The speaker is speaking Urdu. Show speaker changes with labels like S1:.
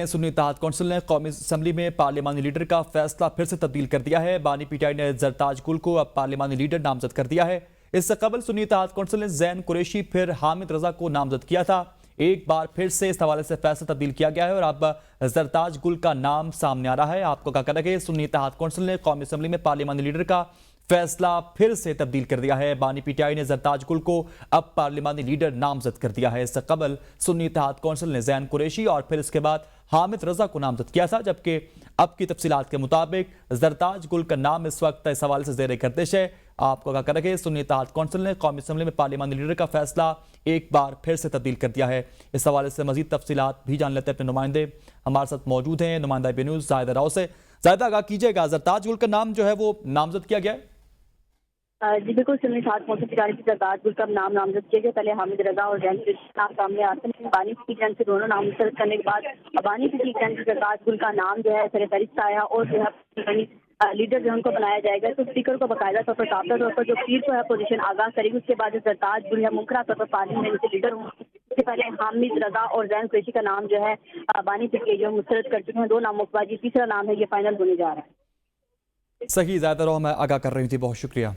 S1: سنی اتحاد کونسل نے قومی اسمبلی میں پارلیمانی لیڈر کا فیصلہ پھر سے تبدیل کر دیا ہے۔ بانی پی ٹی آئی نے زرتاج گل کو اب پارلیمانی لیڈر نامزد کر دیا ہے۔ اس سے قبل سنی اتحاد کونسل نے زین قریشی پھر حامد رضا کو نامزد کیا تھا۔ ایک بار پھر سے اس حوالے سے فیصلہ تبدیل کیا گیا ہے اور اب زرتاج گل کا نام سامنے آ رہا ہے۔ آپ کو کیا کہنا ہے کہ سنی اتحاد کونسل نے قومی اسمبلی میں پارلیمانی لیڈر کا فیصلہ پھر سے تبدیل کر دیا ہے۔ بانی پی ٹی آئی نے زرتاج گل کو اب پارلیمانی لیڈر نامزد کر دیا ہے۔ اس سے قبل سنی اتحاد کونسل نے زین قریشی اور پھر اس کے بعد حامد رضا کو نامزد کیا تھا، جبکہ اب کی تفصیلات کے مطابق زرتاج گل کا نام اس وقت اس حوالے سے زیر گردش ہے۔ آپ کو کیا کہنا ہے کہ سنی اتحاد کونسل نے قومی اسمبلی میں پارلیمانی لیڈر کا فیصلہ ایک بار پھر سے تبدیل کر دیا ہے۔ اس حوالے سے مزید تفصیلات بھی جان لیتے ہیں، اپنے نمائندے ہمارے ساتھ موجود ہیں، نمائندہ بی نیوز زاہدہ راؤ سے۔ زاہدہ، آگاہ کیجیے گا، زرتاج گل کا نام جو ہے وہ نامزد کیا گیا ہے؟
S2: جی بالکل، سنی اتحاد کونسل کی جانب سے زرتاج گل کا نام نامزد کیا گیا۔ پہلے حامد رضا اور زین قریشی کا نام سامنے آتے ہیں، بانی پی ٹی آئی سے دونوں نام مسترد کرنے کے بعد بانی پی ٹی آئی سے زرتاج گل کا نام جو ہے سر فہرست آیا اور جو ہے لیڈر جو ان کو بنایا جائے گا۔ تو اسپیکر کو باقاعدہ طور پر ضابطہ طور پر جو پیر کو ہے پوزیشن آگاہ کرے گی، اس کے بعد زرتاج گل ہے ممکنہ طور پر پارلیمنٹ کے لیڈر ہوں۔ اس سے پہلے حامد رضا اور زین قریشی کا نام جو ہے بانی پی ٹی آئی جو مسترد کر چکے ہیں، دو ناموں کے بعد یہ تیسرا نام ہے، یہ فائنل ہونے جا رہا ہے۔
S1: صحیح، زاہدہ راؤ میں آگاہ کر رہی تھی، بہت شکریہ۔